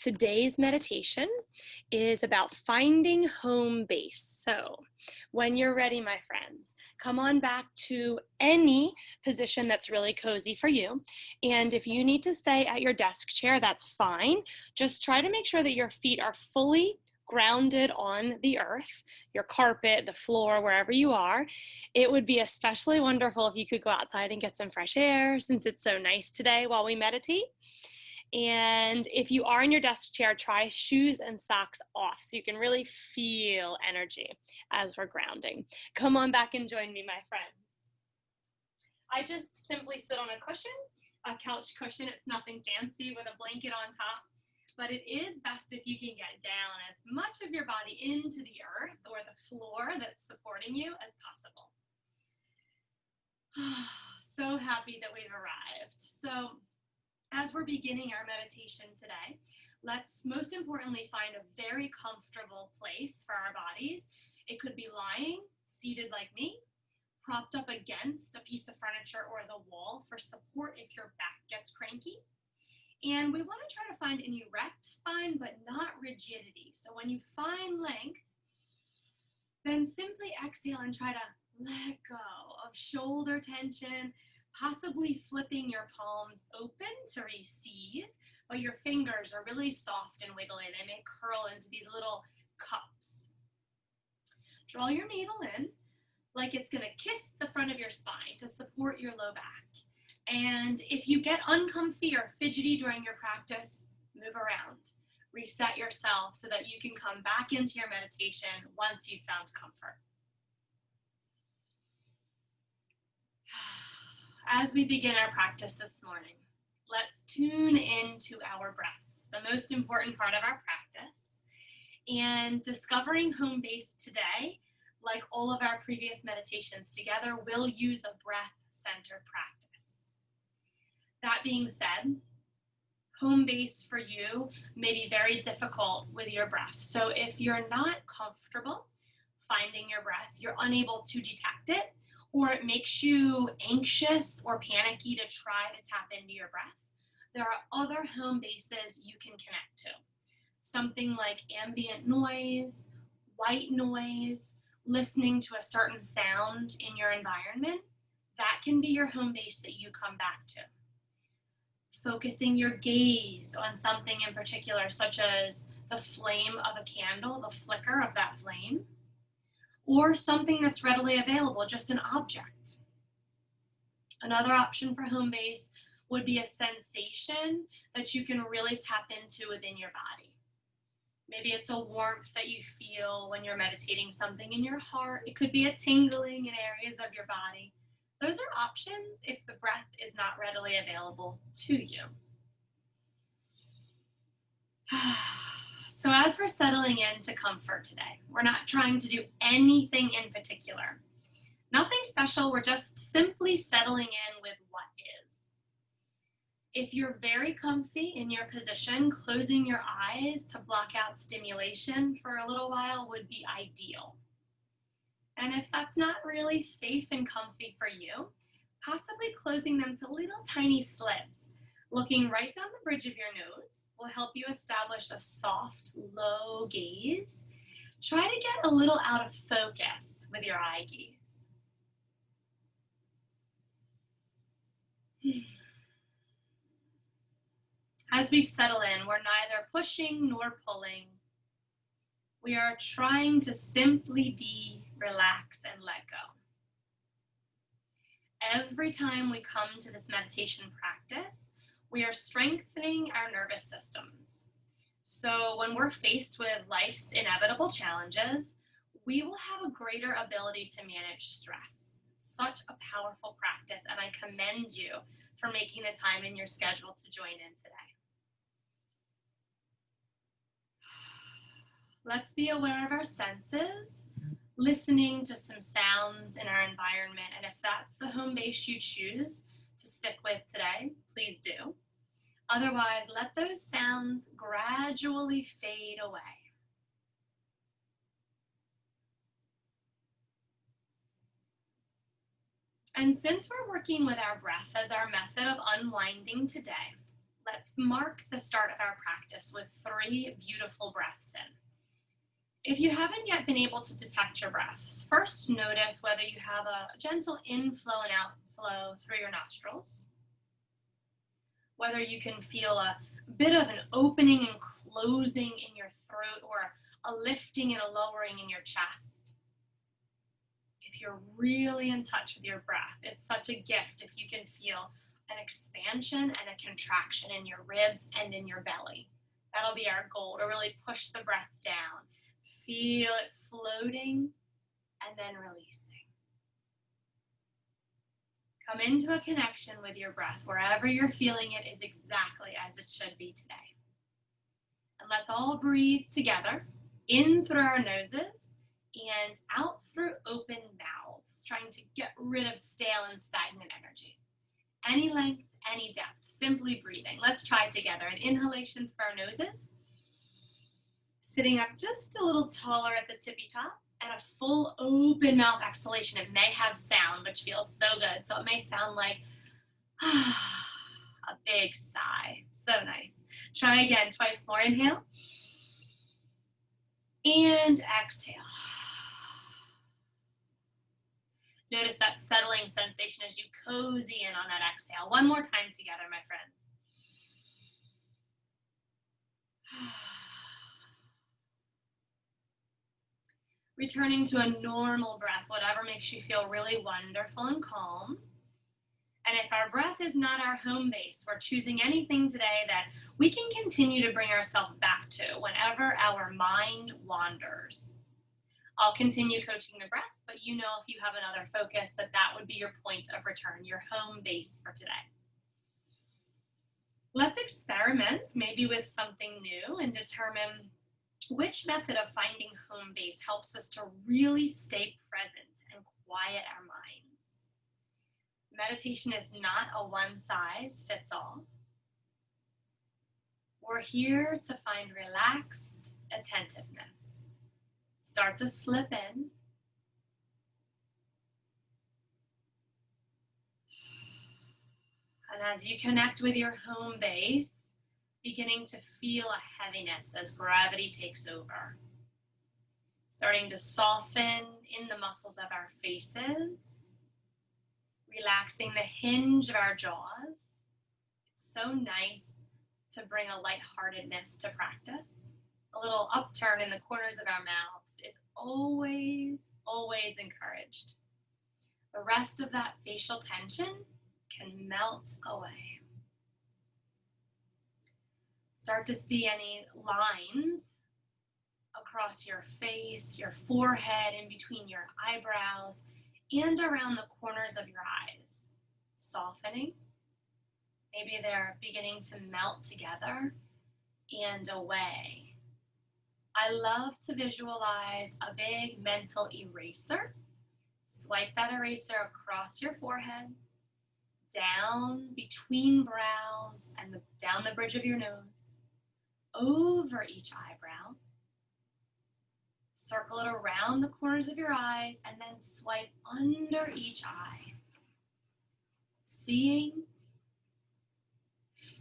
Today's meditation is about finding home base. So, when you're ready, my friends, come on back to any position that's really cozy for you. And if you need to stay at your desk chair, that's fine. Just try to make sure that your feet are fully grounded on the earth, your carpet, the floor, wherever you are. It would be especially wonderful if you could go outside and get some fresh air since it's so nice today while we meditate. And if you are in your desk chair, try shoes and socks off so you can really feel energy as we're grounding. Come on back and join me, my friends. I just simply sit on a cushion, a couch cushion. It's nothing fancy with a blanket on top, but it is best if you can get down as much of your body into the earth or the floor that's supporting you as possible. So happy that we've arrived. So, as we're beginning our meditation today, let's most importantly find a very comfortable place for our bodies. It could be lying, seated like me, propped up against a piece of furniture or the wall for support if your back gets cranky. And we want to try to find an erect spine, but not rigidity. So when you find length, then simply exhale and try to let go of shoulder tension, possibly flipping your palms open to receive, but your fingers are really soft and wiggly. They may curl into these little cups. Draw your navel in like it's going to kiss the front of your spine to support your low back. And if you get uncomfy or fidgety during your practice, move around. Reset yourself so that you can come back into your meditation once you've found comfort. As we begin our practice this morning, let's tune into our breaths, the most important part of our practice. And discovering home base today, like all of our previous meditations together, will use a breath-centered practice. That being said, home base for you may be very difficult with your breath. So if you're not comfortable finding your breath, you're unable to detect it, or it makes you anxious or panicky to try to tap into your breath, there are other home bases you can connect to. Something like ambient noise, white noise, listening to a certain sound in your environment, that can be your home base that you come back to. Focusing your gaze on something in particular, such as the flame of a candle, the flicker of that flame, or something that's readily available, just an object. Another option for home base would be a sensation that you can really tap into within your body. Maybe it's a warmth that you feel when you're meditating, something in your heart. It could be a tingling in areas of your body. Those are options if the breath is not readily available to you. So as we're settling into comfort today, we're not trying to do anything in particular. Nothing special, we're just simply settling in with what is. If you're very comfy in your position, closing your eyes to block out stimulation for a little while would be ideal. And if that's not really safe and comfy for you, possibly closing them to little tiny slits, looking right down the bridge of your nose, will help you establish a soft, low gaze. Try to get a little out of focus with your eye gaze. As we settle in, we're neither pushing nor pulling. We are trying to simply be, relax, and let go. Every time we come to this meditation practice, we are strengthening our nervous systems. So when we're faced with life's inevitable challenges, we will have a greater ability to manage stress. Such a powerful practice, and I commend you for making the time in your schedule to join in today. Let's be aware of our senses, listening to some sounds in our environment, and if that's the home base you choose to stick with today, please do. Otherwise, let those sounds gradually fade away. And since we're working with our breath as our method of unwinding today, let's mark the start of our practice with 3 beautiful breaths in. If you haven't yet been able to detect your breaths, first notice whether you have a gentle inflow and outflow through your nostrils, whether you can feel a bit of an opening and closing in your throat or a lifting and a lowering in your chest. If you're really in touch with your breath, it's such a gift if you can feel an expansion and a contraction in your ribs and in your belly. That'll be our goal, to really push the breath down. Feel it floating and then releasing. Come into a connection with your breath. Wherever you're feeling it is exactly as it should be today. And let's all breathe together, in through our noses and out through open mouths, trying to get rid of stale and stagnant energy. Any length, any depth, simply breathing. Let's try together. An inhalation through our noses, sitting up just a little taller at the tippy top, and a full open mouth exhalation. It may have sound, which feels so good. So it may sound like a big sigh. So nice. Try again, twice more. Inhale and exhale. Notice that settling sensation as you cozy in on that exhale. One more time together, my friends. Returning to a normal breath, whatever makes you feel really wonderful and calm. And if our breath is not our home base, we're choosing anything today that we can continue to bring ourselves back to whenever our mind wanders. I'll continue coaching the breath, but you know if you have another focus that would be your point of return, your home base for today. Let's experiment maybe with something new and determine which method of finding home base helps us to really stay present and quiet our minds. Meditation is not a one-size-fits-all. We're here to find relaxed attentiveness. Start to slip in. And as you connect with your home base, beginning to feel a heaviness as gravity takes over. Starting to soften in the muscles of our faces, relaxing the hinge of our jaws. It's so nice to bring a lightheartedness to practice. A little upturn in the corners of our mouths is always, always encouraged. The rest of that facial tension can melt away. Start to see any lines across your face, your forehead, in between your eyebrows, and around the corners of your eyes. Softening. Maybe they're beginning to melt together and away. I love to visualize a big mental eraser. Swipe that eraser across your forehead, down between brows and down the bridge of your nose, over each eyebrow. Circle it around the corners of your eyes and then swipe under each eye. Seeing,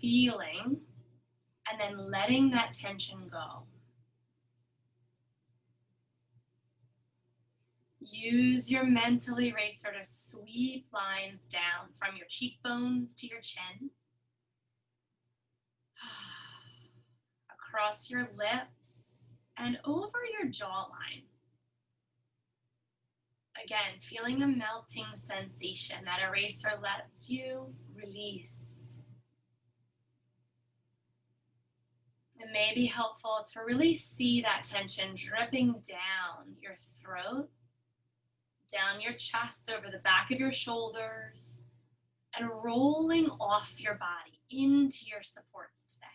feeling, and then letting that tension go. Use your mental eraser to sweep lines down from your cheekbones to your chin, across your lips, and over your jawline. Again, feeling a melting sensation. That eraser lets you release. It may be helpful to really see that tension dripping down your throat, down your chest, over the back of your shoulders, and rolling off your body into your supports today.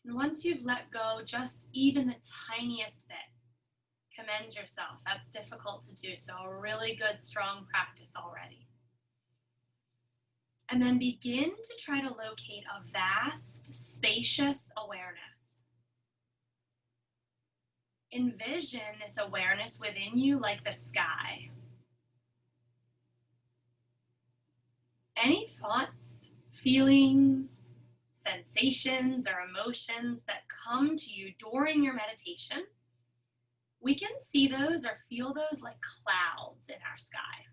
And once you've let go just even the tiniest bit, commend yourself. That's difficult to do, so a really good, strong practice already. And then begin to try to locate a vast, spacious awareness. Envision this awareness within you like the sky. feelings, sensations, or emotions that come to you during your meditation, we can see those or feel those like clouds in our sky.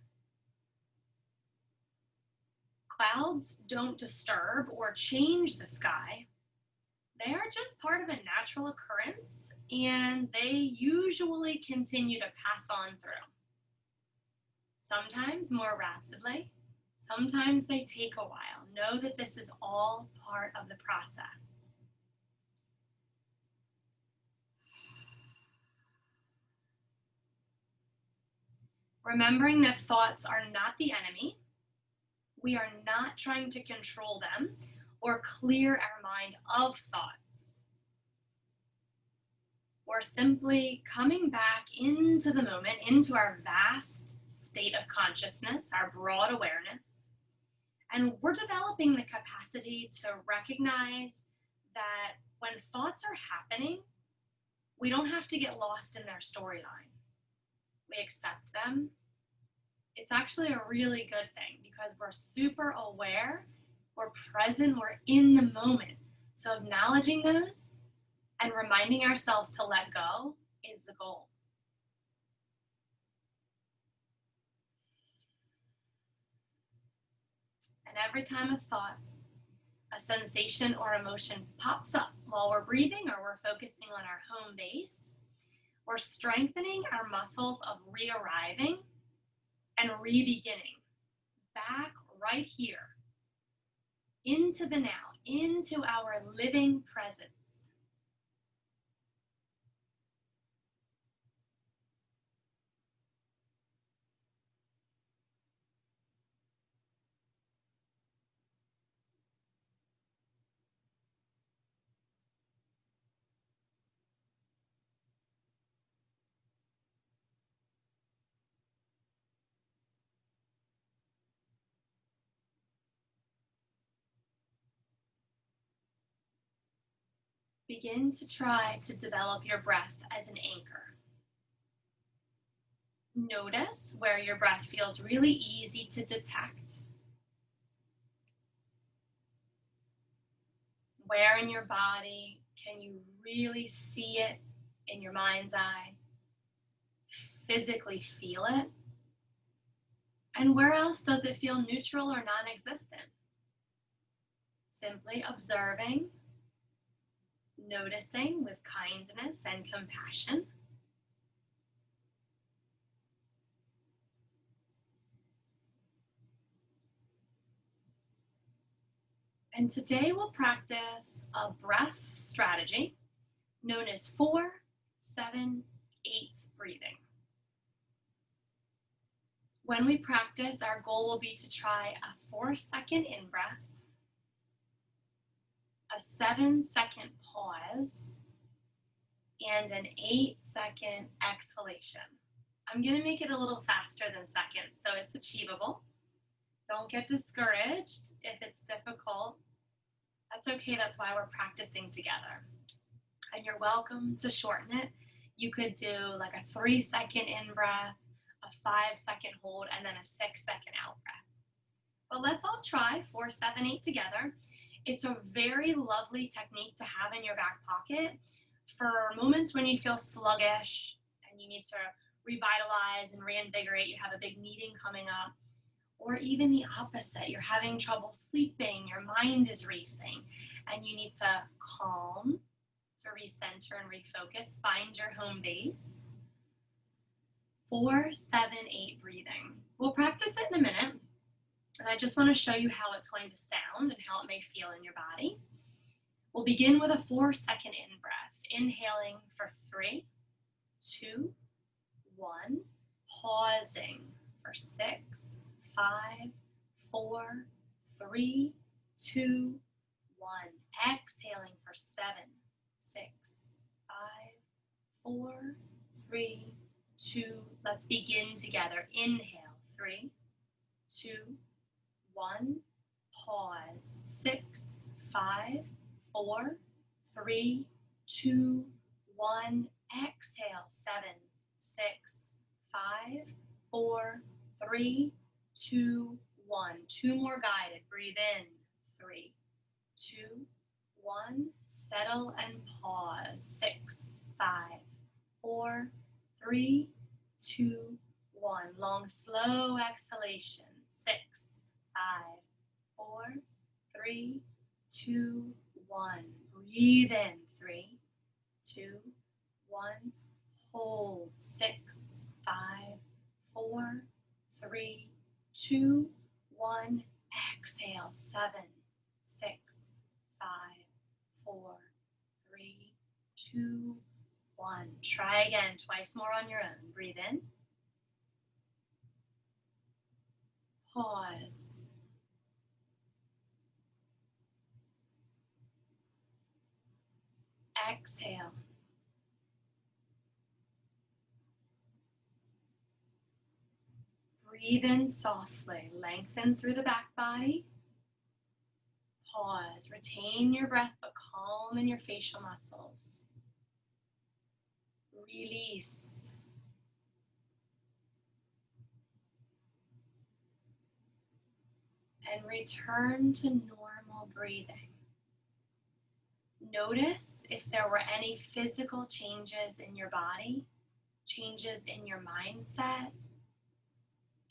Clouds don't disturb or change the sky. They are just part of a natural occurrence, and they usually continue to pass on through. Sometimes more rapidly, sometimes they take a while. Know that this is all part of the process. Remembering that thoughts are not the enemy. We are not trying to control them or clear our mind of thoughts. We're simply coming back into the moment, into our vast state of consciousness, our broad awareness. And we're developing the capacity to recognize that when thoughts are happening, we don't have to get lost in their storyline. We accept them. It's actually a really good thing because we're super aware, we're present, we're in the moment. So acknowledging those and reminding ourselves to let go is the goal. And every time a thought, a sensation, or emotion pops up while we're breathing or we're focusing on our home base, we're strengthening our muscles of re-arriving and re-beginning back right here into the now, into our living presence. Begin to try to develop your breath as an anchor. Notice where your breath feels really easy to detect. Where in your body can you really see it in your mind's eye, physically feel it? And where else does it feel neutral or non-existent? Simply observing, noticing with kindness and compassion. And today we'll practice a breath strategy known as 4-7-8 breathing. When we practice, our goal will be to try a 4-second in-breath, a 7-second pause, and an 8-second exhalation. I'm going to make it a little faster than seconds, so it's achievable. Don't get discouraged if it's difficult. That's okay, that's why we're practicing together. And you're welcome to shorten it. You could do like a 3-second in-breath, a 5-second hold, and then a 6-second out-breath. But let's all try 4-7-8 together. It's a very lovely technique to have in your back pocket for moments when you feel sluggish and you need to revitalize and reinvigorate. You have a big meeting coming up. Or even the opposite, you're having trouble sleeping, your mind is racing, and you need to calm, to recenter and refocus, find your home base. 4-7-8 breathing. We'll practice it in a minute, and I just want to show you how it's going to sound and how it may feel in your body. We'll begin with a 4-second in-breath, inhaling for 3, 2, 1, pausing for 6, 5, 4, 3, 2, 1. Exhaling for 7, 6, 5, 4, 3, 2. Let's begin together. Inhale, 3, 2, 1. Pause. 6, 5, 4, 3, 2, 1. Exhale, 7, 6, 5, 4, 3, 2, 1. 2 more guided. Breathe in, 3, 2, 1. Settle and pause. 6, 5, 4, 3, 2, 1. Long, slow exhalation. 6, 5, 4, 3, 2, 1. Breathe in. 3, 2, 1. Hold. 6, 5, 4, 3, 2, 1. Exhale. 7, 6, 5, 4, 3, 2, 1. Try again, twice more on your own. Breathe in. Pause. Exhale. Breathe in softly. Lengthen through the back body. Pause. Retain your breath, but calm in your facial muscles. Release. And return to normal breathing. Notice if there were any physical changes in your body, changes in your mindset,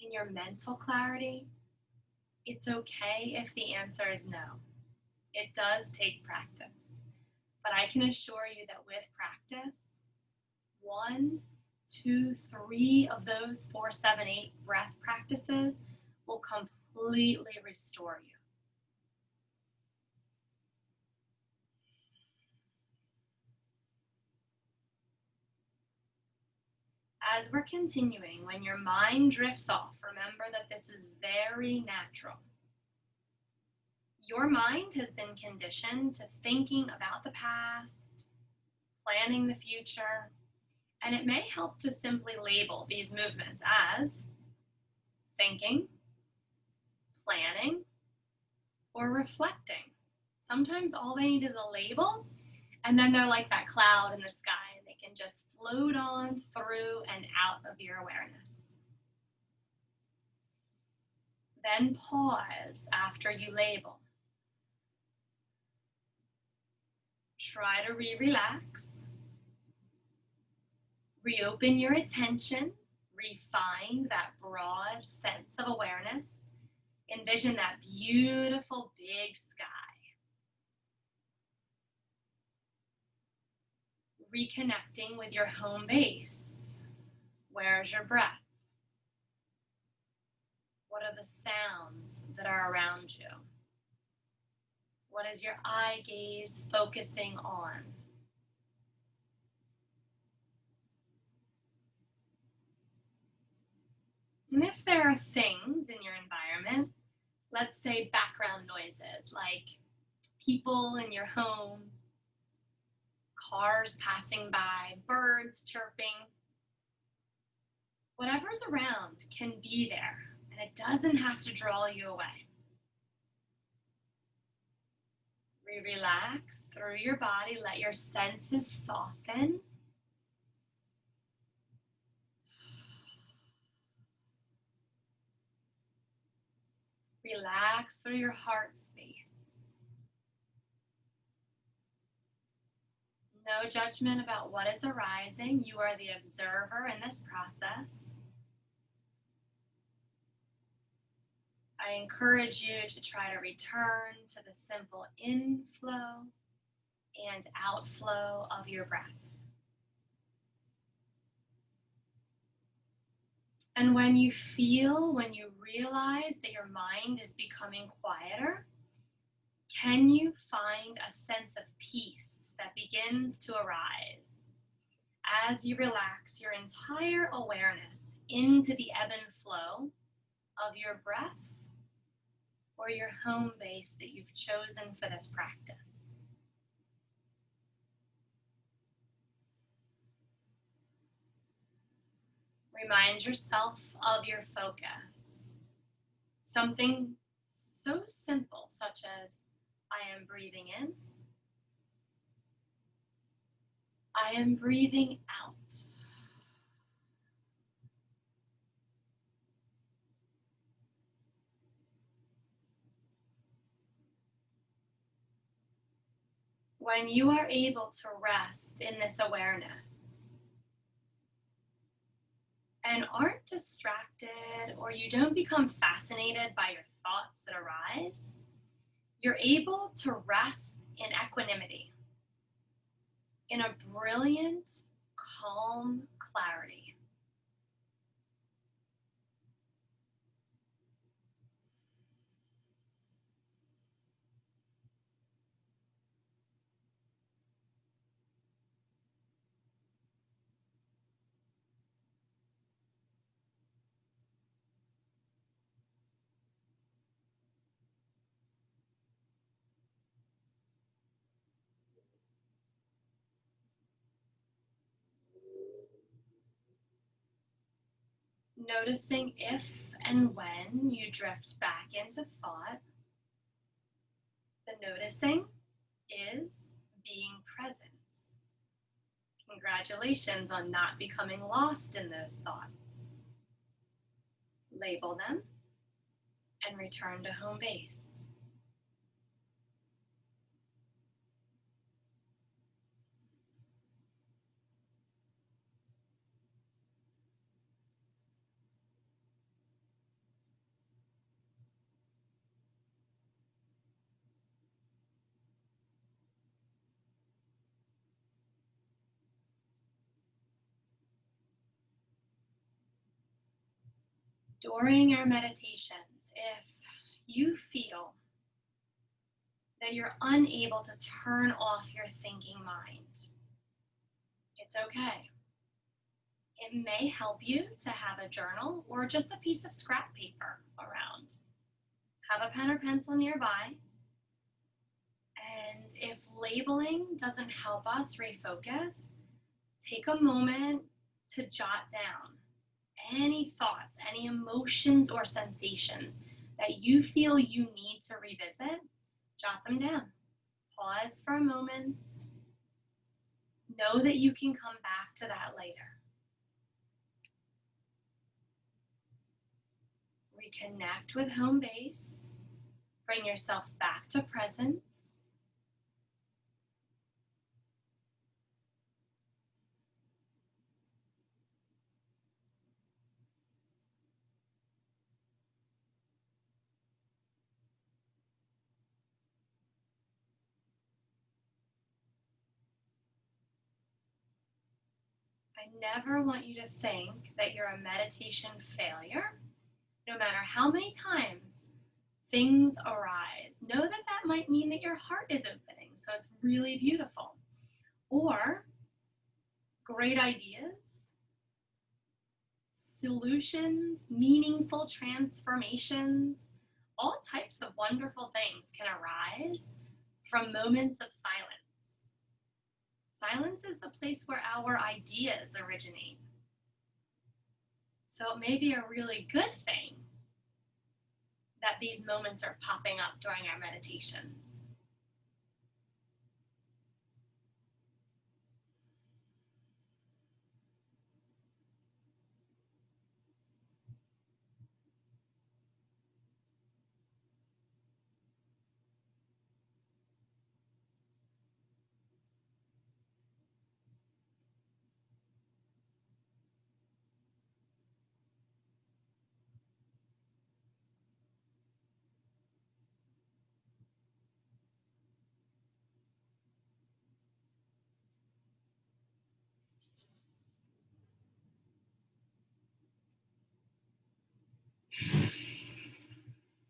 in your mental clarity. It's okay if the answer is no. It does take practice. But I can assure you that with practice, 1, 2, 3 of those 4, 7, 8 breath practices will completely restore you. As we're continuing, when your mind drifts off, remember that this is very natural. Your mind has been conditioned to thinking about the past, planning the future, and it may help to simply label these movements as thinking, planning, or reflecting. Sometimes all they need is a label, and then they're like that cloud in the sky, and they can just float on through and out of your awareness. Then pause after you label. Try to relax. Reopen your attention. Refine that broad sense of awareness. Envision that beautiful big sky. Reconnecting with your home base. Where's your breath? What are the sounds that are around you? What is your eye gaze focusing on? And if there are things in your environment, let's say background noises like people in your home, cars passing by, birds chirping, whatever's around can be there, and it doesn't have to draw you away. Relax through your body, let your senses soften. Relax through your heart space. No judgment about what is arising. You are the observer in this process. I encourage you to try to return to the simple inflow and outflow of your breath. And when you realize that your mind is becoming quieter, can you find a sense of peace that begins to arise as you relax your entire awareness into the ebb and flow of your breath or your home base that you've chosen for this practice? Remind yourself of your focus. Something so simple such as, I am breathing in, I am breathing out. when you are able to rest in this awareness and aren't distracted, or you don't become fascinated by your thoughts that arise, you're able to rest in equanimity, in a brilliant, calm clarity. Noticing if and when you drift back into thought. The noticing is being present. Congratulations on not becoming lost in those thoughts. Label them and return to home base. During our meditations, if you feel that you're unable to turn off your thinking mind, it's okay. It may help you to have a journal or just a piece of scrap paper around. Have a pen or pencil nearby. And if labeling doesn't help us refocus, take a moment to jot down any thoughts, any emotions or sensations that you feel you need to revisit. Jot them down. Pause for a moment. Know that you can come back to that later. Reconnect with home base. Bring yourself back to presence. I never want you to think that you're a meditation failure. No matter how many times things arise, know that that might mean that your heart is opening, so it's really beautiful. Or great ideas, solutions, meaningful transformations, all types of wonderful things can arise from moments of silence. Silence is the place where our ideas originate. So it may be a really good thing that these moments are popping up during our meditations.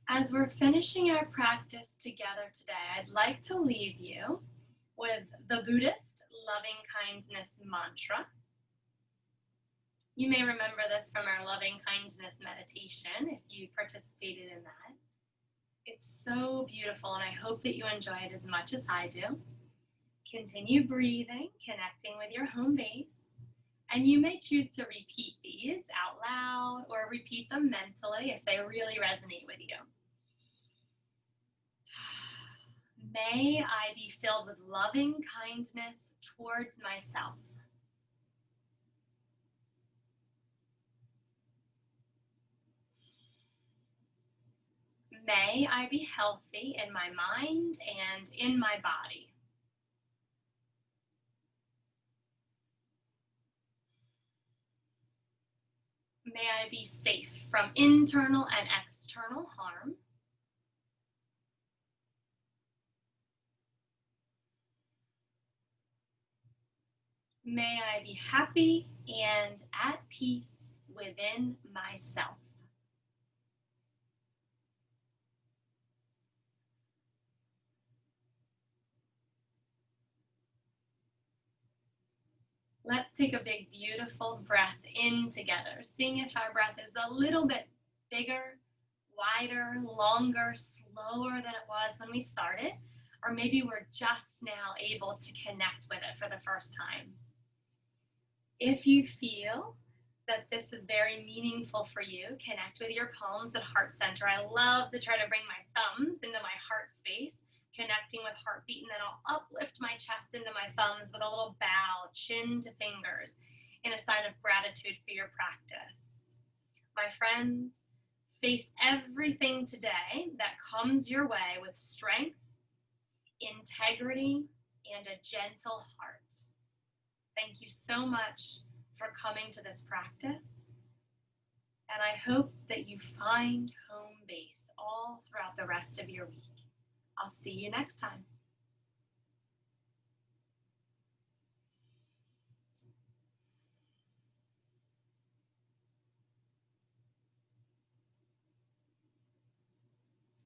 As we're finishing our practice together today, I'd like to leave you with the Buddhist loving kindness mantra. You may remember this from our loving kindness meditation if you participated in that. It's so beautiful, and I hope that you enjoy it as much as I do. Continue breathing, connecting with your home base, and you may choose to repeat these out loud or repeat them mentally if they really resonate with you. May I be filled with loving kindness towards myself. May I be healthy in my mind and in my body. May I be safe from internal and external harm. May I be happy and at peace within myself. Let's take a big, beautiful breath in together, seeing if our breath is a little bit bigger, wider, longer, slower than it was when we started, or maybe we're just now able to connect with it for the first time. If you feel that this is very meaningful for you, connect with your palms at heart center. I love to try to bring my thumbs into my heart space, connecting with heartbeat, and then I'll uplift my chest into my thumbs with a little bow, chin to fingers, in a sign of gratitude for your practice. My friends, face everything today that comes your way with strength, integrity, and a gentle heart. Thank you so much for coming to this practice, and I hope that you find home base all throughout the rest of your week. I'll see you next time.